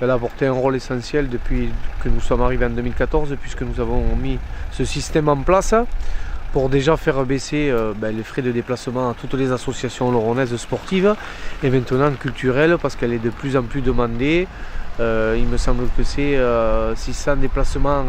Elle a apporté un rôle essentiel depuis que nous sommes arrivés en 2014, puisque nous avons mis ce système en place pour déjà faire baisser les frais de déplacement à toutes les associations loronnaises sportives et maintenant culturelles, parce qu'elle est de plus en plus demandée. Il me semble que c'est 600 déplacements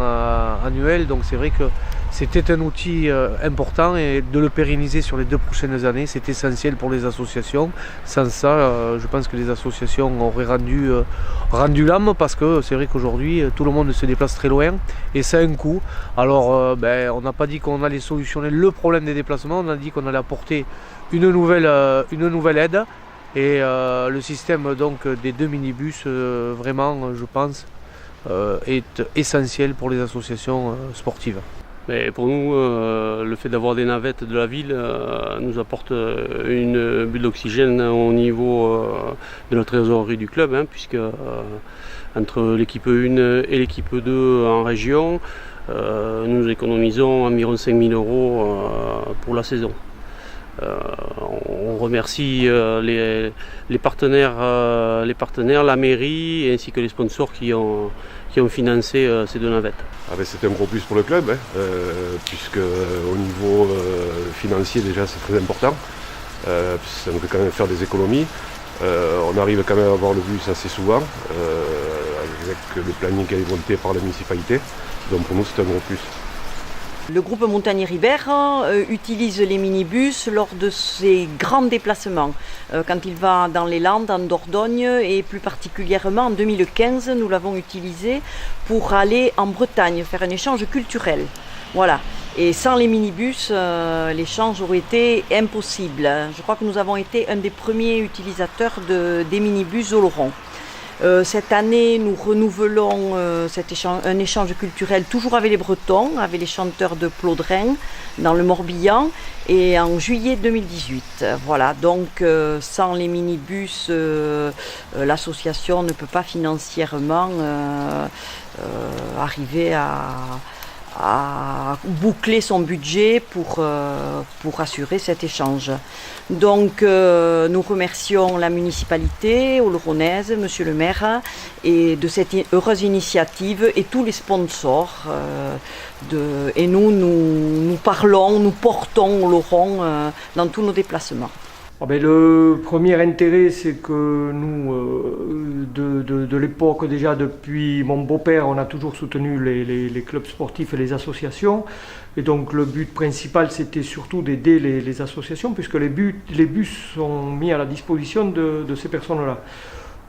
annuels, donc c'est vrai que c'était un outil important et de le pérenniser sur les 2 prochaines années, c'est essentiel pour les associations. Sans ça, je pense que les associations auraient rendu l'âme, parce que c'est vrai qu'aujourd'hui, tout le monde se déplace très loin et ça a un coût. Alors, on n'a pas dit qu'on allait solutionner le problème des déplacements, on a dit qu'on allait apporter une nouvelle aide. Et le système donc des 2 minibus, vraiment, je pense, est essentiel pour les associations sportives. Mais pour nous, le fait d'avoir des navettes de la ville nous apporte une bulle d'oxygène au niveau de la trésorerie du club, puisque entre l'équipe 1 et l'équipe 2 en région, nous économisons environ 5 000 € pour la saison. On remercie les partenaires, la mairie ainsi que les sponsors qui ont financé ces 2 navettes. C'est un gros plus pour le club, puisque au niveau financier déjà c'est très important, ça nous fait quand même faire des économies. On arrive quand même à avoir le bus assez souvent, avec le planning qui est monté par la municipalité, donc pour nous c'est un gros plus. Le groupe Montagnier-Ribert utilise les minibus lors de ses grands déplacements. Quand il va dans les Landes, en Dordogne et plus particulièrement en 2015, nous l'avons utilisé pour aller en Bretagne, faire un échange culturel. Voilà. Et sans les minibus, l'échange aurait été impossible. Je crois que nous avons été un des premiers utilisateurs des minibus Oloron. Cette année, nous renouvelons un échange culturel toujours avec les Bretons, avec les chanteurs de Plodrin dans le Morbihan, et en juillet 2018. Voilà, donc sans les minibus, l'association ne peut pas financièrement arriver à boucler son budget pour assurer cet échange. Donc nous remercions la municipalité oloronnaise, monsieur le maire, et de cette heureuse initiative et tous les sponsors. Et nous parlons, nous portons Oloron dans tous nos déplacements. Le premier intérêt, c'est que nous, de l'époque déjà, depuis mon beau-père, on a toujours soutenu les clubs sportifs et les associations. Et donc le but principal, c'était surtout d'aider les associations, puisque les bus sont mis à la disposition de ces personnes-là.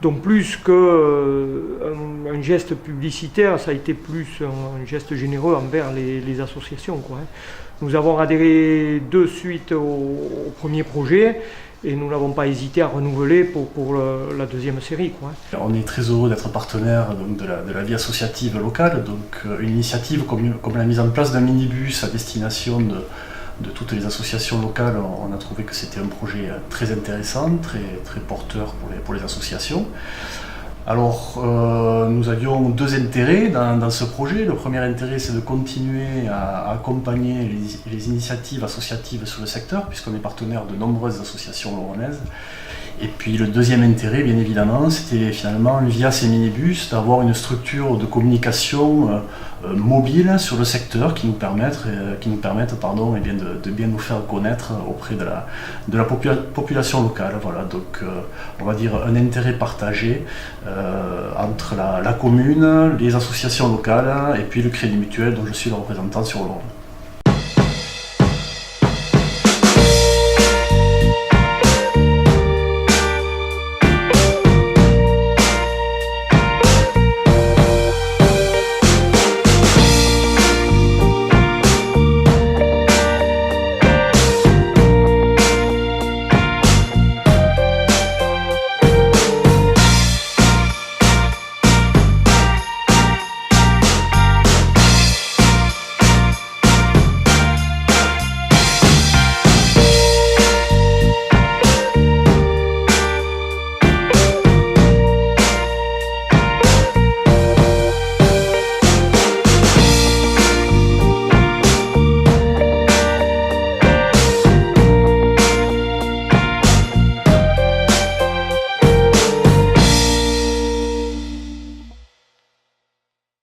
Donc plus qu'un geste publicitaire, ça a été plus un geste généreux envers les associations, quoi. Nous avons adhéré de suite au premier projet et nous n'avons pas hésité à renouveler pour la deuxième série, quoi. On est très heureux d'être partenaire donc, de la vie associative locale. Donc une initiative comme la mise en place d'un minibus à destination de toutes les associations locales, on a trouvé que c'était un projet très intéressant, très porteur pour les associations. Alors, nous avions 2 intérêts dans ce projet. Le premier intérêt, c'est de continuer à accompagner les initiatives associatives sur le secteur, puisqu'on est partenaire de nombreuses associations loronnaises. Et puis le deuxième intérêt, bien évidemment, c'était finalement, via ces minibus, d'avoir une structure de communication mobile sur le secteur qui nous permettent de bien nous faire connaître auprès de la population locale. Voilà, donc on va dire un intérêt partagé entre la commune, les associations locales et puis le Crédit Mutuel dont je suis le représentant sur Oloron.